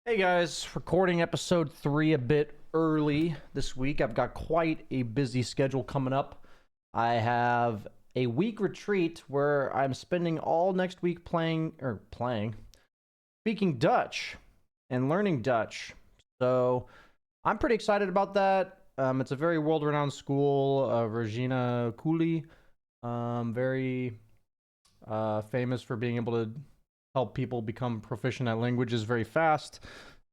Hey guys, recording episode 3 a bit early this week. I've got quite a busy schedule coming up. I have a week retreat where I'm spending all next week speaking Dutch and learning Dutch. So I'm pretty excited about that. It's a very world-renowned school, Regina Cooley, very famous for being able to help people become proficient at languages very fast.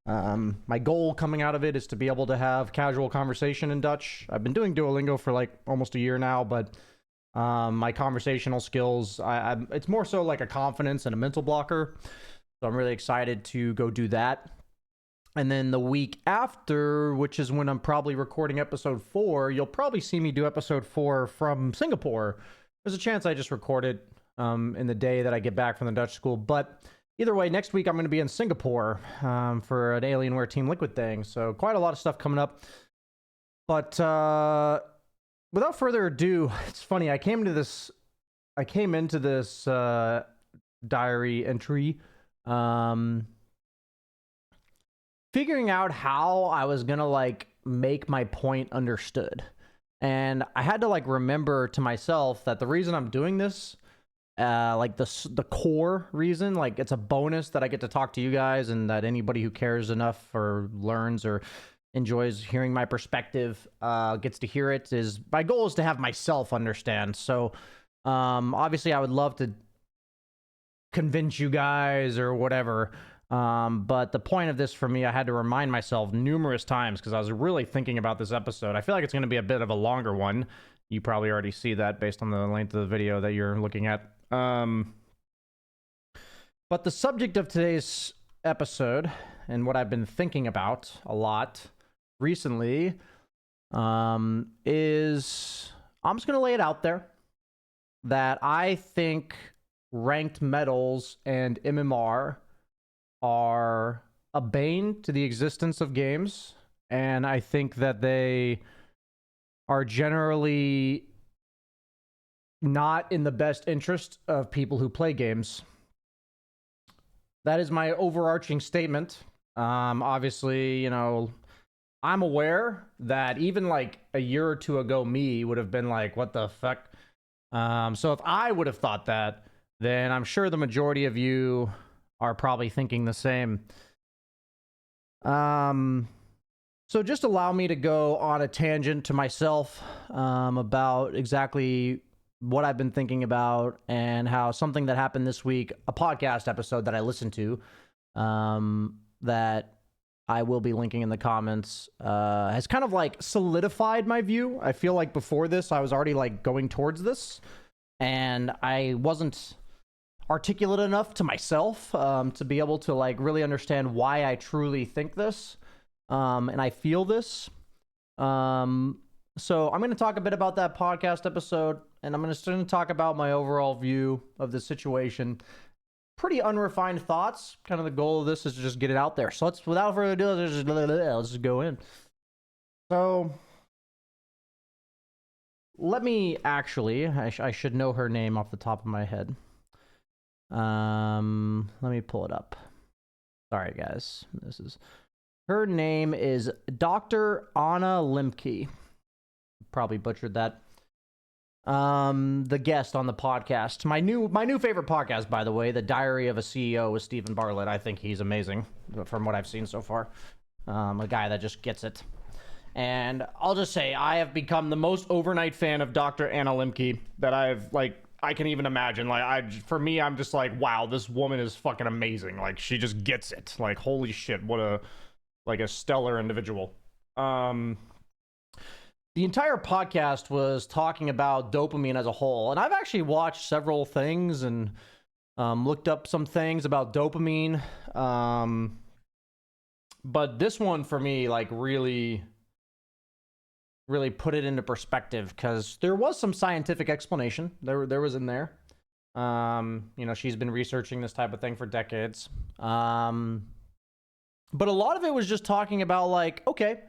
My goal coming out of it is to be able to have casual conversation in Dutch. I've been doing Duolingo for like almost a year now, but my conversational skills, it's more so like a confidence and a mental blocker. So I'm really excited to go do that. And then the week after, which is when I'm probably recording episode 4, you'll probably see me do episode 4 from Singapore. There's a chance I just record it in the day that I get back from the Dutch school. But either way, next week I'm going to be in Singapore for an Alienware Team Liquid thing. So quite a lot of stuff coming up. But without further ado, it's funny. I came into this diary entry figuring out how I was going to like make my point understood. And I had to like remember to myself that the reason I'm doing this, like the core reason, like it's a bonus that I get to talk to you guys, and that anybody who cares enough or learns or enjoys hearing my perspective gets to hear it, is my goal is to have myself understand. So obviously I would love to convince you guys or whatever. But the point of this for me, I had to remind myself numerous times because I was really thinking about this episode. I feel like it's going to be a bit of a longer one. You probably already see that based on the length of the video that you're looking at. But the subject of today's episode and what I've been thinking about a lot recently is, I'm just going to lay it out there that I think ranked medals and MMR are a bane to the existence of games, and I think that they are generally not in the best interest of people who play games. That is my overarching statement. Obviously, you know, I'm aware that even like a year or two ago, me would have been like, what the fuck? So if I would have thought that, then I'm sure the majority of you are probably thinking the same. So just allow me to go on a tangent to myself about exactly what I've been thinking about, and how something that happened this week, a podcast episode that I listened to, that I will be linking in the comments, has kind of like solidified my view. I feel like before this, I was already like going towards this, and I wasn't articulate enough to myself to be able to like really understand why I truly think this and I feel this. So I'm going to talk a bit about that podcast episode, and I'm going to talk about my overall view of the situation. Pretty unrefined thoughts. Kind of the goal of this is to just get it out there. So without further ado, let's just go in. So let me actually, I should know her name off the top of my head. Let me pull it up. Sorry guys, her name is Dr. Anna Lemke. Probably butchered that. The guest on the podcast, my new favorite podcast, by the way, The Diary of a CEO with Stephen Bartlett. I think he's amazing from what I've seen so far. A guy that just gets it. And I'll just say, I have become the most overnight fan of Dr. Anna Lemke that I can even imagine. Like, for me, I'm just like, wow, this woman is fucking amazing. Like, she just gets it. Like, holy shit, what a stellar individual. The entire podcast was talking about dopamine as a whole, and I've actually watched several things and looked up some things about dopamine. But this one for me, like, really put it into perspective, because there was some scientific explanation. There was in there. You know, she's been researching this type of thing for decades. But a lot of it was just talking about like, okay,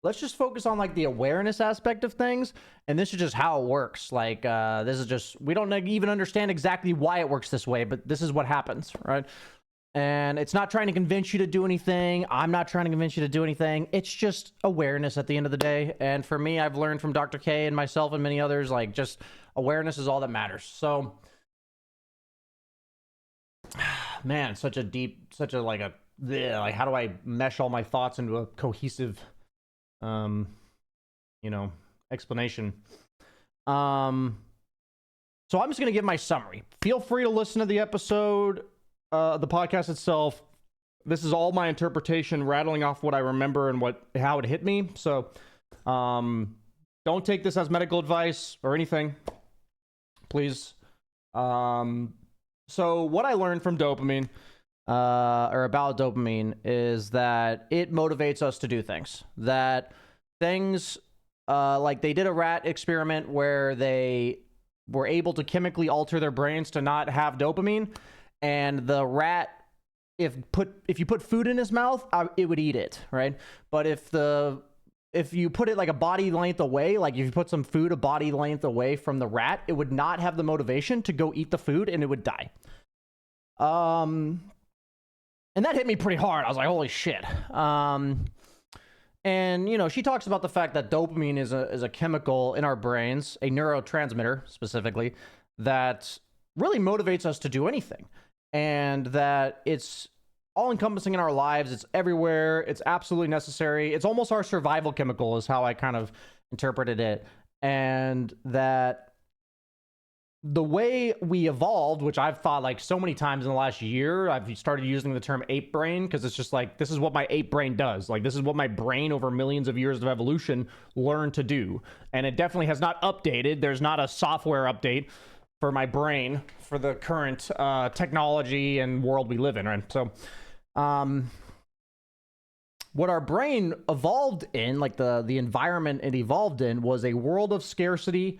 let's just focus on like the awareness aspect of things, and this is just how it works. Like, this is just, we don't even understand exactly why it works this way, but this is what happens, right? And it's not trying to convince you to do anything. I'm not trying to convince you to do anything. It's just awareness at the end of the day. And for me, I've learned from Dr. K and myself and many others, like, just awareness is all that matters. So, man, such a deep, such a, like, how do I mesh all my thoughts into a cohesive, explanation? So I'm just going to give my summary. Feel free to listen to the episode, the podcast itself. This is all my interpretation, rattling off what I remember and how it hit me. So don't take this as medical advice or anything, please. So what I learned from dopamine, or about dopamine, is that it motivates us to do things. That things, like they did a rat experiment where they were able to chemically alter their brains to not have dopamine, and the rat, if you put food in his mouth, it would eat it, right? But if you put it like a body length away, like if you put some food a body length away from the rat, it would not have the motivation to go eat the food, and it would die. And that hit me pretty hard. I was like, holy shit. And, she talks about the fact that dopamine is a chemical in our brains, a neurotransmitter specifically, that really motivates us to do anything. And that it's all-encompassing in our lives. It's everywhere. It's absolutely necessary. It's almost our survival chemical is how I kind of interpreted it. And that the way we evolved, which I've thought like so many times in the last year, I've started using the term ape brain, because it's just like, this is what my ape brain does. Like, this is what my brain over millions of years of evolution learned to do. And it definitely has not updated. There's not a software update for my brain for the current technology and world we live in, right? So what our brain evolved in, like the environment it evolved in, was a world of scarcity,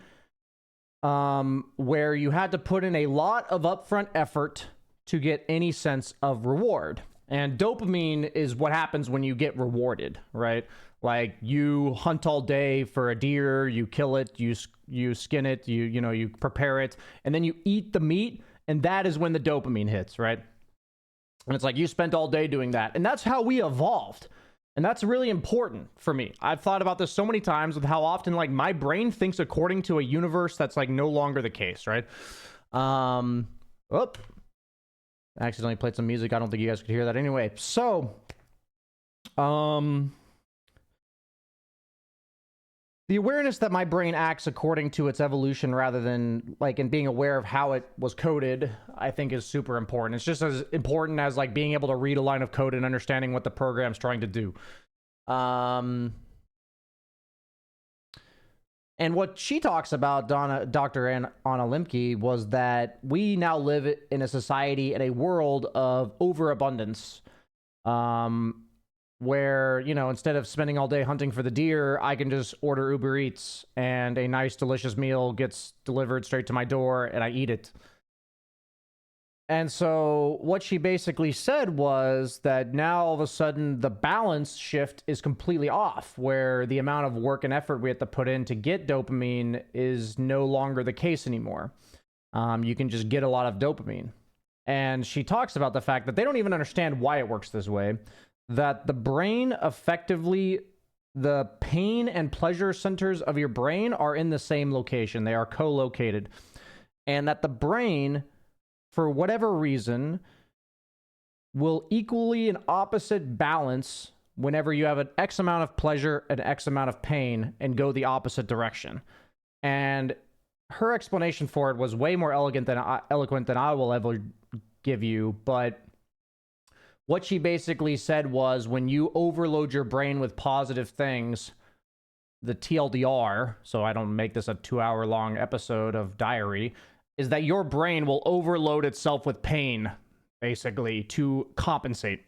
where you had to put in a lot of upfront effort to get any sense of reward. And dopamine is what happens when you get rewarded, right? Like, you hunt all day for a deer, you kill it, you skin it, you prepare it, and then you eat the meat, and that is when the dopamine hits, right? And it's like, you spent all day doing that. And that's how we evolved. And that's really important for me. I've thought about this so many times with how often, like, my brain thinks according to a universe that's, like, no longer the case, right? I accidentally played some music. I don't think you guys could hear that anyway. So, the awareness that my brain acts according to its evolution rather than, like, and being aware of how it was coded, I think is super important. It's just as important as, like, being able to read a line of code and understanding what the program's trying to do. And what she talks about, Dr. Anna Lemke, was that we now live in a society, in a world of overabundance. Where, instead of spending all day hunting for the deer, I can just order Uber Eats and a nice, delicious meal gets delivered straight to my door and I eat it. And so what she basically said was that now all of a sudden the balance shift is completely off, where the amount of work and effort we have to put in to get dopamine is no longer the case anymore. You can just get a lot of dopamine. And she talks about the fact that they don't even understand why it works this way. That the brain, effectively, the pain and pleasure centers of your brain are in the same location. They are co-located. And that the brain, for whatever reason, will equally and opposite balance whenever you have an X amount of pleasure and X amount of pain, and go the opposite direction. And her explanation for it was way more eloquent than I will ever give you, but what she basically said was, when you overload your brain with positive things, the TLDR, so I don't make this a 2-hour-long episode of diary, is that your brain will overload itself with pain, basically, to compensate.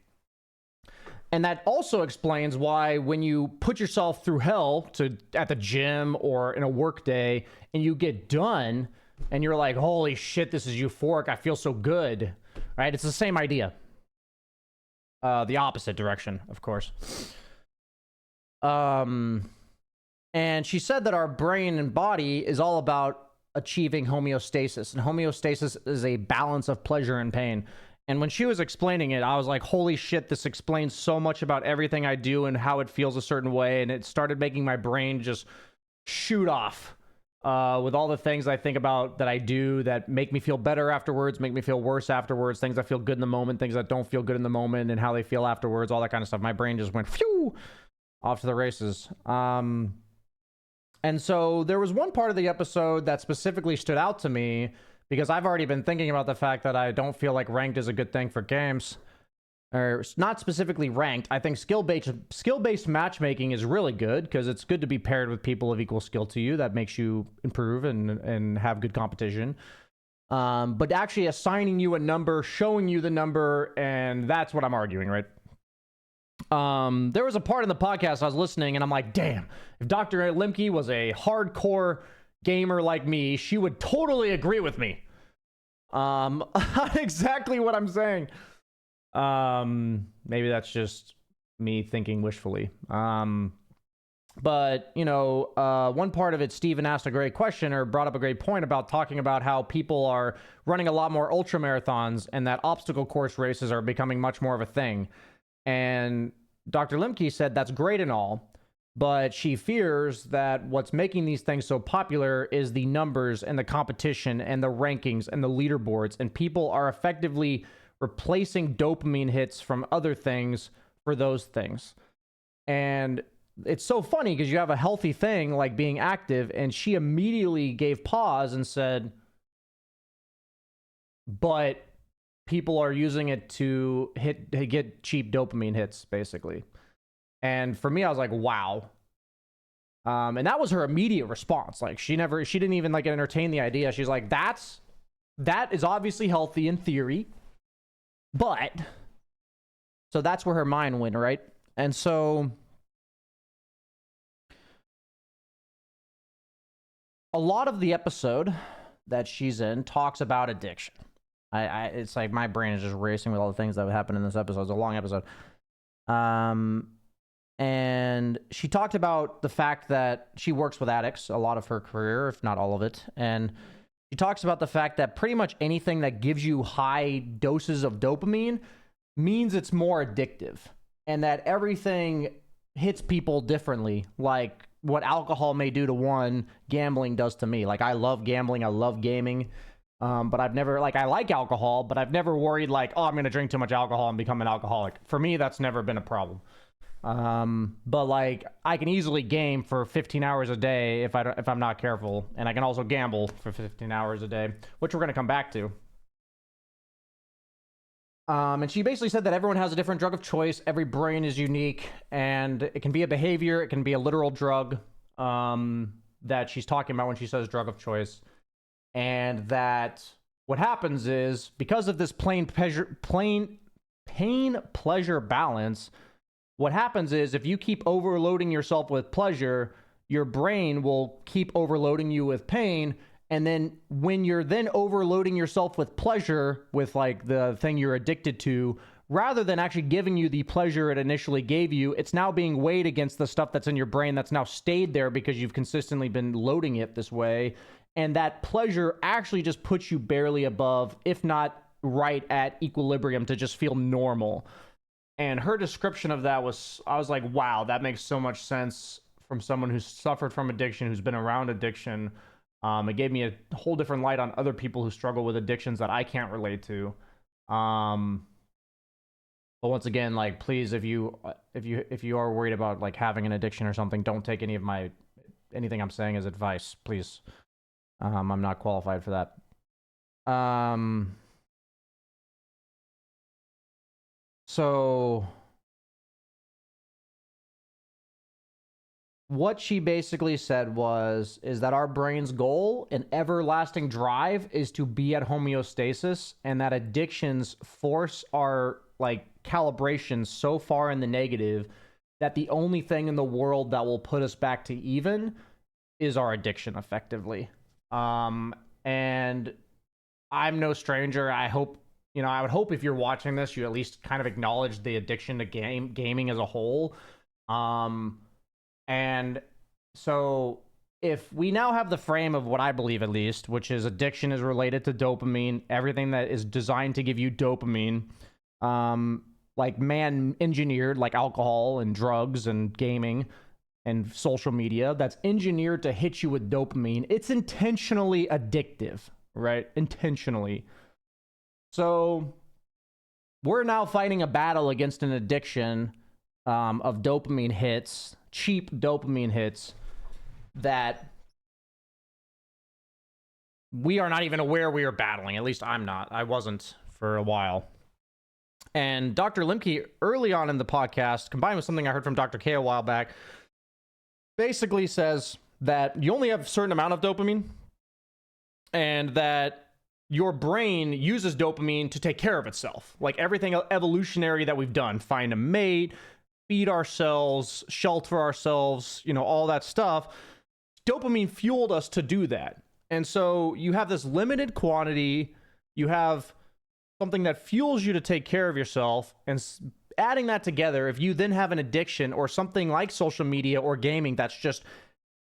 And that also explains why when you put yourself through hell at the gym or in a work day, and you get done, and you're like, holy shit, this is euphoric, I feel so good, right? It's the same idea. The opposite direction, of course. And she said that our brain and body is all about achieving homeostasis. And homeostasis is a balance of pleasure and pain. And when she was explaining it, I was like, holy shit, this explains so much about everything I do and how it feels a certain way. And it started making my brain just shoot off with all the things I think about that I do that make me feel better afterwards, make me feel worse afterwards, things that feel good in the moment, things that don't feel good in the moment, and how they feel afterwards, all that kind of stuff. My brain just went phew off to the races. And so there was one part of the episode that specifically stood out to me because I've already been thinking about the fact that I don't feel like ranked is a good thing for games. Or not specifically ranked. I think skill-based matchmaking is really good because it's good to be paired with people of equal skill to you. That makes you improve and have good competition. But actually assigning you a number, showing you the number, and that's what I'm arguing, right? There was a part in the podcast I was listening and I'm like, damn, if Dr. Limke was a hardcore gamer like me, she would totally agree with me. Exactly what I'm saying. Maybe that's just me thinking wishfully. But you know, one part of it, Steven asked a great question or brought up a great point about talking about how people are running a lot more ultra marathons and that obstacle course races are becoming much more of a thing. And Dr. Limke said that's great and all, but she fears that what's making these things so popular is the numbers and the competition and the rankings and the leaderboards, and people are effectively replacing dopamine hits from other things for those things. And it's so funny because you have a healthy thing like being active, and she immediately gave pause and said, but people are using it to get cheap dopamine hits, basically. And for me, I was like, wow. And that was her immediate response. Like she didn't even like entertain the idea. She's like, that is obviously healthy in theory, but so that's where her mind went, right? And so a lot of the episode that she's in talks about addiction. It's like my brain is just racing with all the things that have happened in this episode. It's a long episode. And she talked about the fact that she works with addicts a lot of her career, if not all of it. And she talks about the fact that pretty much anything that gives you high doses of dopamine means it's more addictive, and that everything hits people differently. Like what alcohol may do to one, gambling does to me. Like I love gambling. I love gaming. But I've never, like, I like alcohol, but I've never worried like, oh, I'm going to drink too much alcohol and become an alcoholic. For me, that's never been a problem. But like I can easily game for 15 hours a day if I'm not careful, and I can also gamble for 15 hours a day, which we're going to come back to. And she basically said that everyone has a different drug of choice. Every brain is unique, and it can be a behavior. It can be a literal drug, that she's talking about when she says drug of choice. And that what happens is because of this pain-pleasure balance, what happens is if you keep overloading yourself with pleasure, your brain will keep overloading you with pain. And then when you're then overloading yourself with pleasure, with like the thing you're addicted to, rather than actually giving you the pleasure it initially gave you, it's now being weighed against the stuff that's in your brain that's now stayed there because you've consistently been loading it this way. And that pleasure actually just puts you barely above, if not right at equilibrium, to just feel normal. And her description of that was, I was like, wow, that makes so much sense from someone who's suffered from addiction, who's been around addiction. It gave me a whole different light on other people who struggle with addictions that I can't relate to. But once again, like, please, if you are worried about like having an addiction or something, don't take anything I'm saying as advice, please. I'm not qualified for that. So what she basically said is that our brain's goal and everlasting drive is to be at homeostasis, and that addictions force our like calibration so far in the negative that the only thing in the world that will put us back to even is our addiction, effectively. And I'm no stranger. I hope, I would hope if you're watching this, you at least kind of acknowledge the addiction to gaming as a whole. And so if we now have the frame of what I believe, at least, which is addiction is related to dopamine, everything that is designed to give you dopamine, like man engineered, like alcohol and drugs and gaming and social media, that's engineered to hit you with dopamine, it's intentionally addictive, right? Intentionally. So we're now fighting a battle against an addiction of dopamine hits, cheap dopamine hits, that we are not even aware we are battling. At least I'm not. I wasn't for a while. And Dr. Limke, early on in the podcast, combined with something I heard from Dr. K a while back, basically says that you only have a certain amount of dopamine and that your brain uses dopamine to take care of itself. Like everything evolutionary that we've done, find a mate, feed ourselves, shelter ourselves, you know, all that stuff. Dopamine fueled us to do that. And so you have this limited quantity, you have something that fuels you to take care of yourself, and adding that together, if you then have an addiction or something like social media or gaming that's just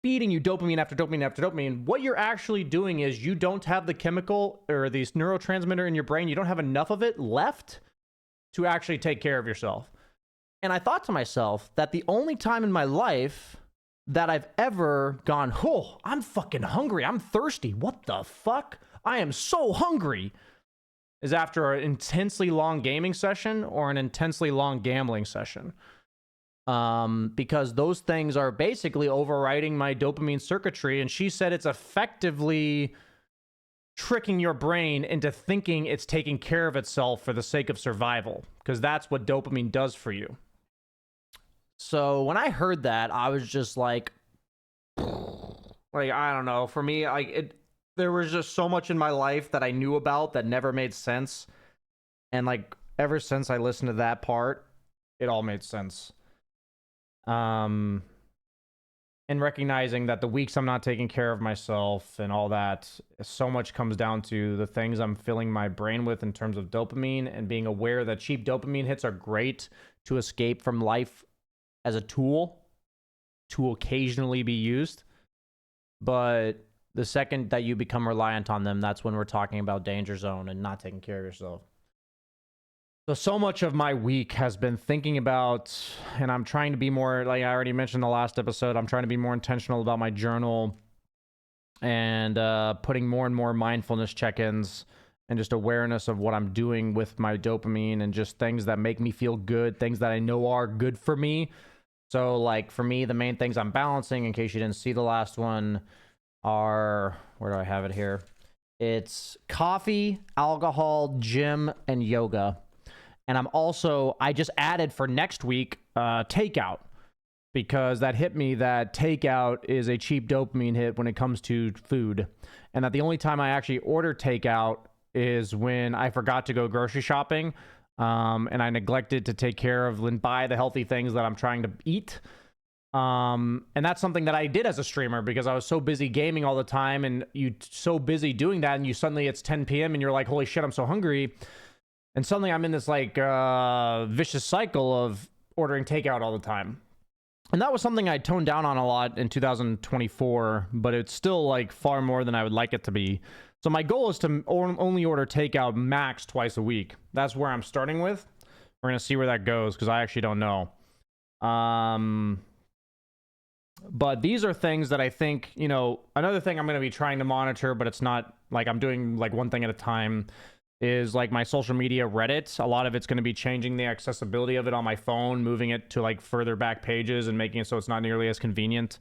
feeding you dopamine after dopamine after dopamine, what you're actually doing is you don't have the chemical or these neurotransmitter in your brain, you don't have enough of it left to actually take care of yourself. And I thought to myself that the only time in my life that I've ever gone, oh, I'm fucking hungry, I'm thirsty, what the fuck? I am so hungry, is after an intensely long gaming session or an intensely long gambling session. Because those things are basically overriding my dopamine circuitry. And she said it's effectively tricking your brain into thinking it's taking care of itself for the sake of survival, because that's what dopamine does for you. So when I heard that, I was just like, I don't know. For me, there was just so much in my life that I knew about that never made sense. And like, ever since I listened to that part, it all made sense. And recognizing that the weeks I'm not taking care of myself and all that, so much comes down to the things I'm filling my brain with in terms of dopamine, and being aware that cheap dopamine hits are great to escape from life as a tool to occasionally be used. But the second that you become reliant on them, that's when we're talking about danger zone and not taking care of yourself. So much of my week has been thinking about, and I'm trying to be more, like I already mentioned in the last episode, I'm trying to be more intentional about my journal and putting more and more mindfulness check-ins and just awareness of what I'm doing with my dopamine and just things that make me feel good, things that I know are good for me. So like for me, the main things I'm balancing, in case you didn't see the last one, are, where do I have it here? It's coffee, alcohol, gym, and yoga. And I just added for next week, takeout, because that hit me that takeout is a cheap dopamine hit when it comes to food. And that the only time I actually order takeout is when I forgot to go grocery shopping, and I neglected to take care of and buy the healthy things that I'm trying to eat. And that's something that I did as a streamer, because I was so busy gaming all the time, and you so busy doing that, and you suddenly, it's 10 p.m. and you're like, holy shit, I'm so hungry. And suddenly I'm in this like vicious cycle of ordering takeout all the time. And that was something I toned down on a lot in 2024, but it's still like far more than I would like it to be. So my goal is to only order takeout max twice a week. That's where I'm starting with. We're going to see where that goes, because I actually don't know. But these are things that I think, you know, another thing I'm going to be trying to monitor, but it's not like I'm doing like one thing at a time, is like my social media Reddit. A lot of it's going to be changing the accessibility of it on my phone, moving it to like further back pages and making it so it's not nearly as convenient.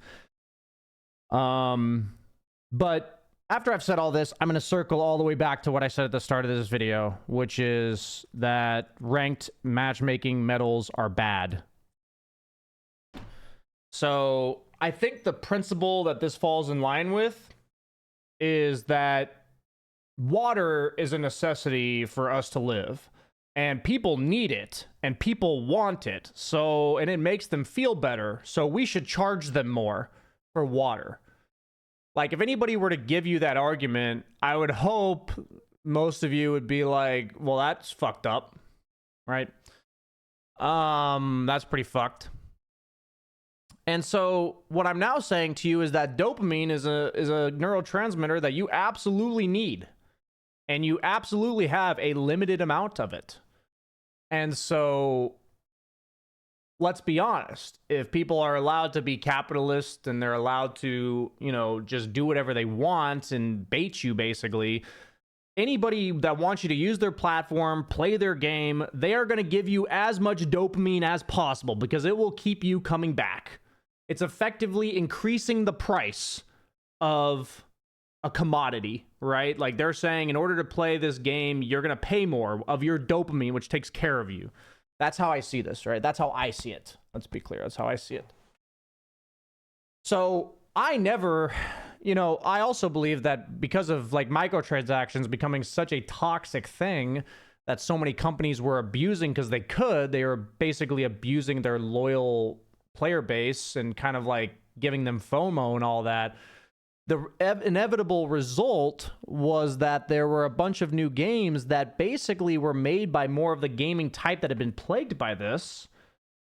But after I've said all this, I'm going to circle all the way back to what I said at the start of this video, which is that ranked matchmaking medals are bad. So I think the principle that this falls in line with is that water is a necessity for us to live, and people need it and people want it. So, and it makes them feel better. So we should charge them more for water. Like if anybody were to give you that argument, I would hope most of you would be like, well, that's fucked up, right? That's pretty fucked. And so what I'm now saying to you is that dopamine is a neurotransmitter that you absolutely need. And you absolutely have a limited amount of it. And so let's be honest. If people are allowed to be capitalist and they're allowed to, just do whatever they want and bait you, basically, anybody that wants you to use their platform, play their game, they are going to give you as much dopamine as possible because it will keep you coming back. It's effectively increasing the price of a commodity, right? Like they're saying, in order to play this game, you're going to pay more of your dopamine, which takes care of you. That's how I see this, right? That's how I see it. Let's be clear. That's how I see it. So I never, I also believe that because of like microtransactions becoming such a toxic thing that so many companies were abusing because they were basically abusing their loyal player base and kind of like giving them FOMO and all that. The inevitable result was that there were a bunch of new games that basically were made by more of the gaming type that had been plagued by this.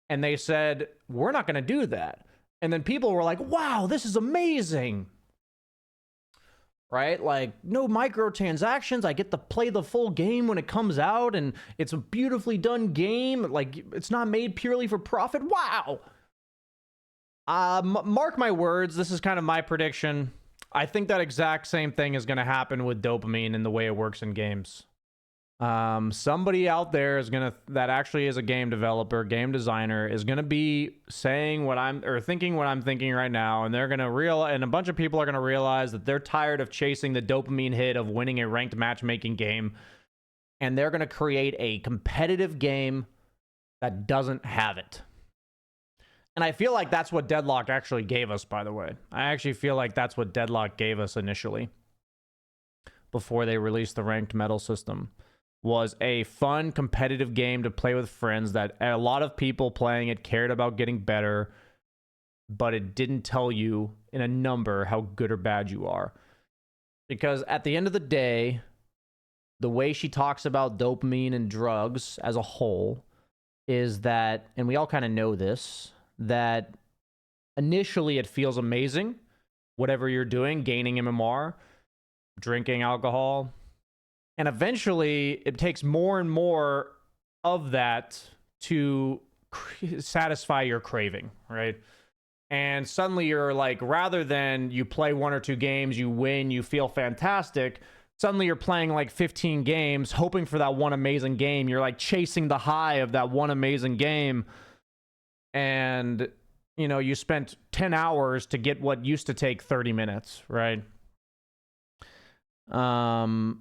And they said, we're not going to do that. And then people were like, wow, this is amazing. Right? Like, no microtransactions. I get to play the full game when it comes out. And it's a beautifully done game. Like, it's not made purely for profit. Wow. Mark my words. This is kind of my prediction. I think that exact same thing is going to happen with dopamine and the way it works in games. Somebody out there that actually is a game developer, game designer, is going to be saying thinking what I'm thinking right now, and and a bunch of people are going to realize that they're tired of chasing the dopamine hit of winning a ranked matchmaking game, and they're going to create a competitive game that doesn't have it. And I feel like that's what Deadlock actually gave us, by the way. I actually feel like that's what Deadlock gave us initially, before they released the ranked medal system, was a fun, competitive game to play with friends that a lot of people playing it cared about getting better, but it didn't tell you in a number how good or bad you are. Because at the end of the day, the way she talks about dopamine and drugs as a whole is that, and we all kind of know this, that initially it feels amazing, whatever you're doing, gaining MMR, drinking alcohol, and eventually it takes more and more of that to satisfy your craving, right? And suddenly you're like, rather than you play 1 or 2 games, you win, you feel fantastic, suddenly you're playing like 15 games, hoping for that one amazing game. You're like chasing the high of that one amazing game. And, you spent 10 hours to get what used to take 30 minutes, right? And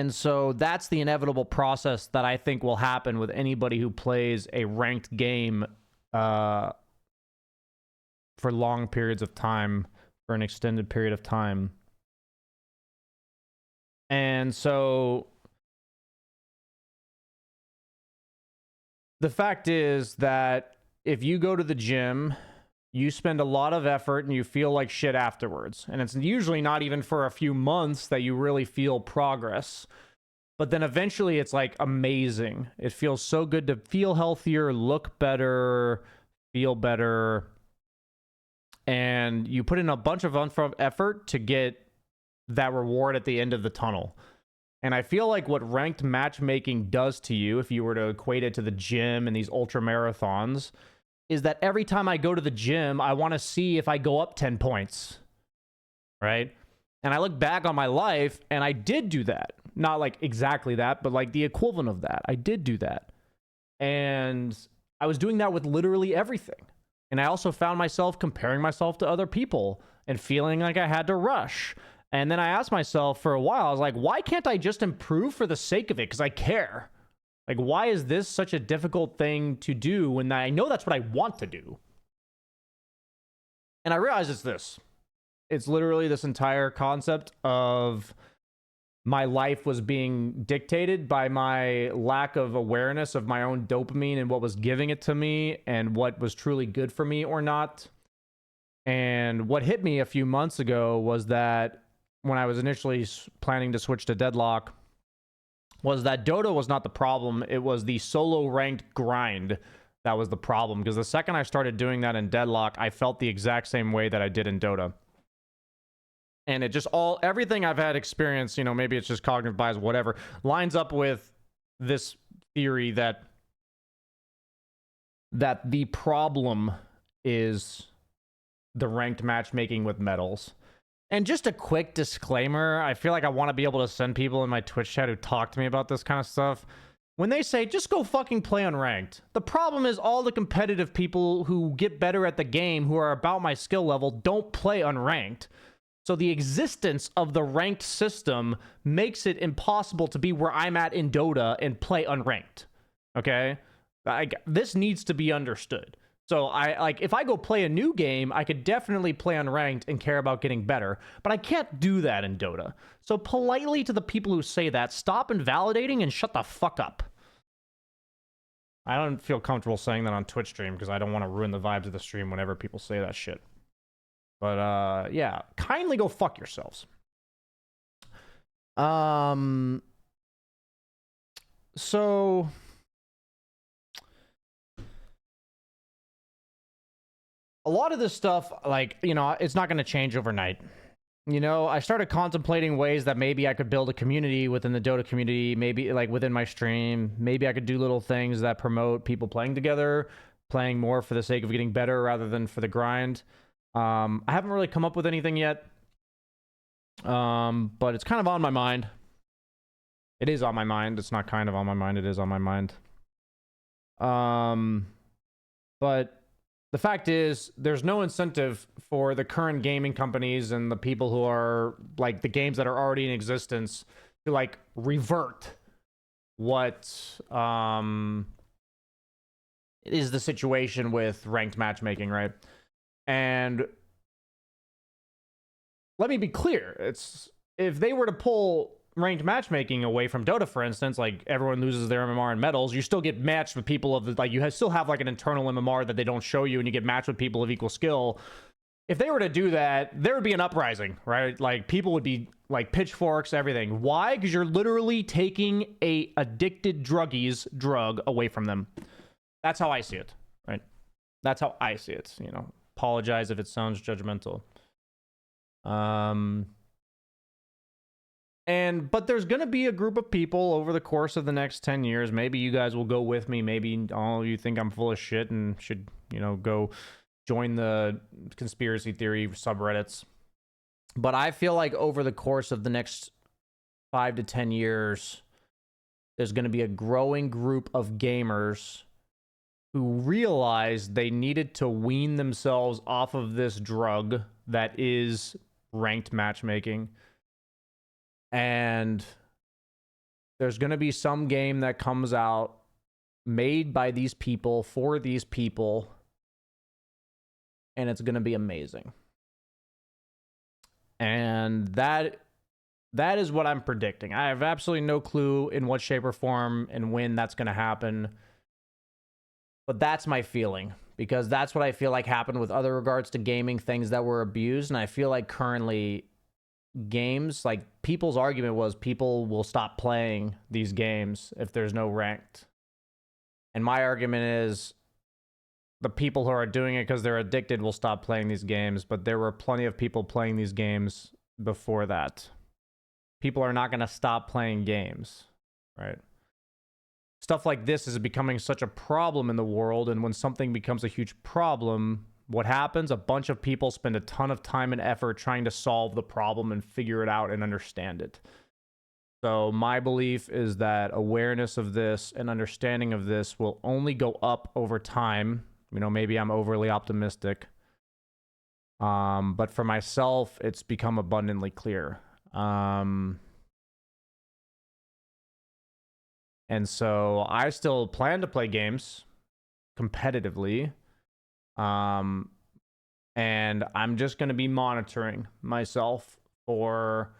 so that's the inevitable process that I think will happen with anybody who plays a ranked game for long periods of time, for an extended period of time. And so the fact is that if you go to the gym, you spend a lot of effort and you feel like shit afterwards. And it's usually not even for a few months that you really feel progress. But then eventually it's like amazing. It feels so good to feel healthier, look better, feel better. And you put in a bunch of effort to get that reward at the end of the tunnel. And I feel like what ranked matchmaking does to you, if you were to equate it to the gym and these ultra marathons, is that every time I go to the gym, I want to see if I go up 10 points, right? And I look back on my life, and I did do that. Not like exactly that, but like the equivalent of that. I did do that. And I was doing that with literally everything. And I also found myself comparing myself to other people and feeling like I had to rush. And then I asked myself for a while, I was like, why can't I just improve for the sake of it? Because I care. Like, why is this such a difficult thing to do when I know that's what I want to do? And I realized it's this. It's literally this entire concept of my life was being dictated by my lack of awareness of my own dopamine and what was giving it to me and what was truly good for me or not. And what hit me a few months ago was that when I was initially planning to switch to Deadlock, was that Dota was not the problem. It was the solo ranked grind that was the problem, because the second I started doing that in Deadlock, I felt the exact same way that I did in Dota. And it just everything I've had experience, you know, maybe it's just cognitive bias, whatever, lines up with this theory that the problem is the ranked matchmaking with medals. And just a quick disclaimer, I feel like I want to be able to send people in my Twitch chat who talk to me about this kind of stuff. When they say, just go fucking play unranked, the problem is all the competitive people who get better at the game, who are about my skill level, don't play unranked. So the existence of the ranked system makes it impossible to be where I'm at in Dota and play unranked. Okay? This needs to be understood. So if I go play a new game, I could definitely play unranked and care about getting better, but I can't do that in Dota. So politely to the people who say that, stop invalidating and shut the fuck up. I don't feel comfortable saying that on Twitch stream because I don't want to ruin the vibes of the stream whenever people say that shit. But yeah, kindly go fuck yourselves. So a lot of this stuff, like, you know, it's not going to change overnight. You know, I started contemplating ways that maybe I could build a community within the Dota community, maybe like within my stream. Maybe I could do little things that promote people playing together, playing more for the sake of getting better rather than for the grind. I haven't really come up with anything yet, but it's kind of on my mind. It is on my mind. It's not kind of on my mind. It is on my mind. But the fact is, there's no incentive for the current gaming companies and the people who are, like, the games that are already in existence to, like, revert what is the situation with ranked matchmaking, right? And let me be clear, it's if they were to pull ranked matchmaking away from Dota, for instance, like everyone loses their MMR and medals, you still get matched with people of the, like, you still have like an internal MMR that they don't show you, and you get matched with people of equal skill. If they were to do that, there would be an uprising, right? Like, people would be like pitchforks, everything. Why? Because you're literally taking a addicted druggie's drug away from them. That's how I see it, right? That's how I see it, you know. Apologize if it sounds judgmental. But there's gonna be a group of people over the course of the next 10 years. Maybe you guys will go with me. Maybe all of you think I'm full of shit and should, you know, go join the conspiracy theory subreddits. But I feel like over the course of the next 5 to 10 years, there's gonna be a growing group of gamers who realized they needed to wean themselves off of this drug that is ranked matchmaking. And there's going to be some game that comes out made by these people for these people, and it's going to be amazing. And that is what I'm predicting. I have absolutely no clue in what shape or form and when that's going to happen. But that's my feeling, because that's what I feel like happened with other regards to gaming, things that were abused. And I feel like currently games, like, people's argument was people will stop playing these games if there's no ranked. And my argument is the people who are doing it because they're addicted will stop playing these games. But there were plenty of people playing these games before that. People are not going to stop playing games, right? Stuff like this is becoming such a problem in the world, and when something becomes a huge problem, what happens? A bunch of people spend a ton of time and effort trying to solve the problem and figure it out and understand it. So my belief is that awareness of this and understanding of this will only go up over time. You know, maybe I'm overly optimistic. But for myself, it's become abundantly clear. And so I still plan to play games competitively. And I'm just going to be monitoring myself for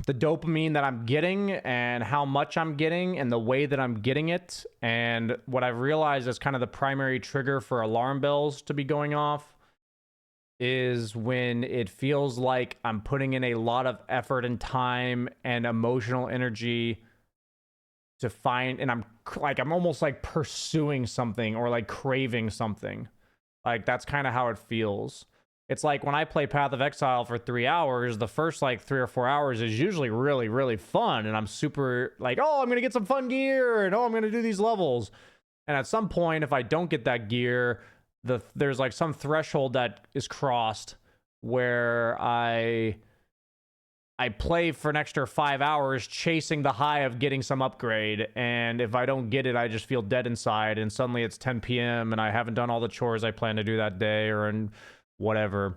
the dopamine that I'm getting and how much I'm getting and the way that I'm getting it. And what I've realized is kind of the primary trigger for alarm bells to be going off is when it feels like I'm putting in a lot of effort and time and emotional energy to find, and I'm like I'm almost like pursuing something or like craving something. Like that's kind of how it feels. It's like when I play Path of Exile for 3 hours, the first like 3 or 4 hours is usually really, really fun. And I'm super like, oh, I'm going to get some fun gear. And oh, I'm going to do these levels. And at some point, if I don't get that gear, there's like some threshold that is crossed where I play for an extra 5 hours chasing the high of getting some upgrade. And if I don't get it, I just feel dead inside. And suddenly it's 10 p.m. and I haven't done all the chores I plan to do that day or in whatever.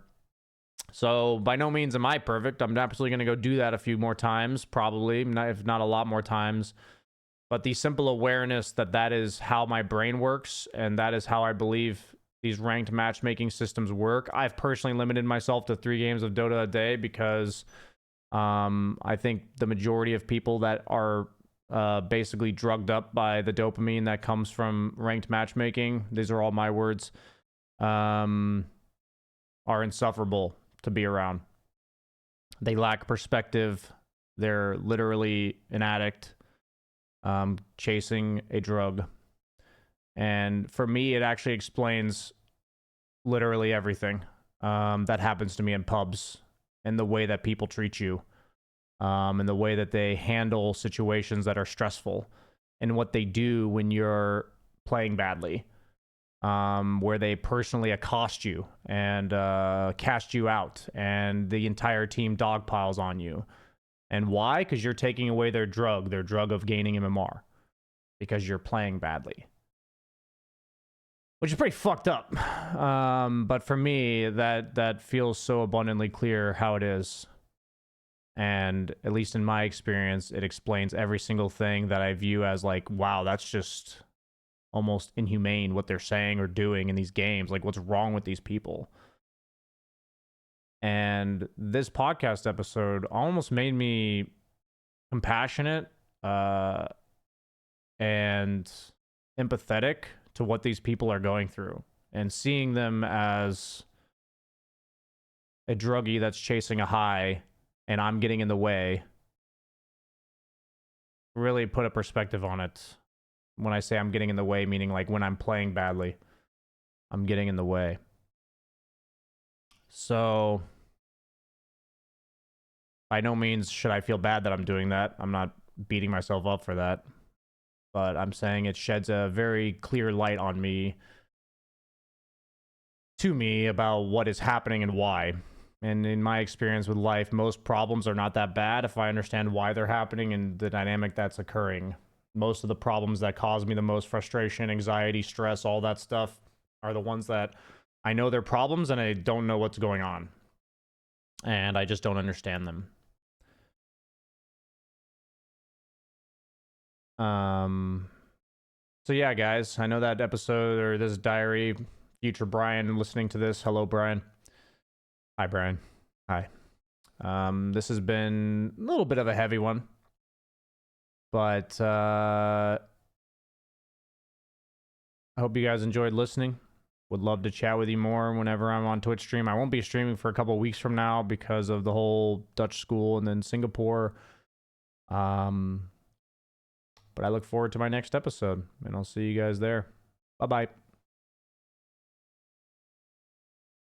So by no means am I perfect. I'm absolutely going to go do that a few more times, probably, if not a lot more times. But the simple awareness that that is how my brain works, and that is how I believe these ranked matchmaking systems work. I've personally limited myself to 3 games of Dota a day because I think the majority of people that are basically drugged up by the dopamine that comes from ranked matchmaking, these are all my words, are insufferable to be around. They lack perspective. They're literally an addict chasing a drug. And for me, it actually explains literally everything that happens to me in pubs and the way that people treat you and the way that they handle situations that are stressful and what they do when you're playing badly, where they personally accost you and cast you out and the entire team dogpiles on you. And why? Because you're taking away their drug of gaining MMR, because you're playing badly. Which is pretty fucked up. But for me, that feels so abundantly clear how it is. And at least in my experience, it explains every single thing that I view as like, wow, that's just almost inhumane what they're saying or doing in these games. Like, what's wrong with these people? And this podcast episode almost made me compassionate and empathetic to what these people are going through, and seeing them as a druggie that's chasing a high and I'm getting in the way really put a perspective on it. When I say I'm getting in the way, meaning like when I'm playing badly, I'm getting in the way. So by no means should I feel bad that I'm doing that. I'm not beating myself up for that. But I'm saying it sheds a very clear light on me, to me, about what is happening and why. And in my experience with life, most problems are not that bad if I understand why they're happening and the dynamic that's occurring. Most of the problems that cause me the most frustration, anxiety, stress, all that stuff are the ones that I know they're problems and I don't know what's going on. And I just don't understand them. So yeah, guys, I know that episode or this diary, future Brian listening to this. Hello, Brian. Hi, Brian. Hi. This has been a little bit of a heavy one, but I hope you guys enjoyed listening. Would love to chat with you more whenever I'm on Twitch stream. I won't be streaming for a couple of weeks from now because of the whole Dutch school and then Singapore. But I look forward to my next episode, and I'll see you guys there. Bye-bye.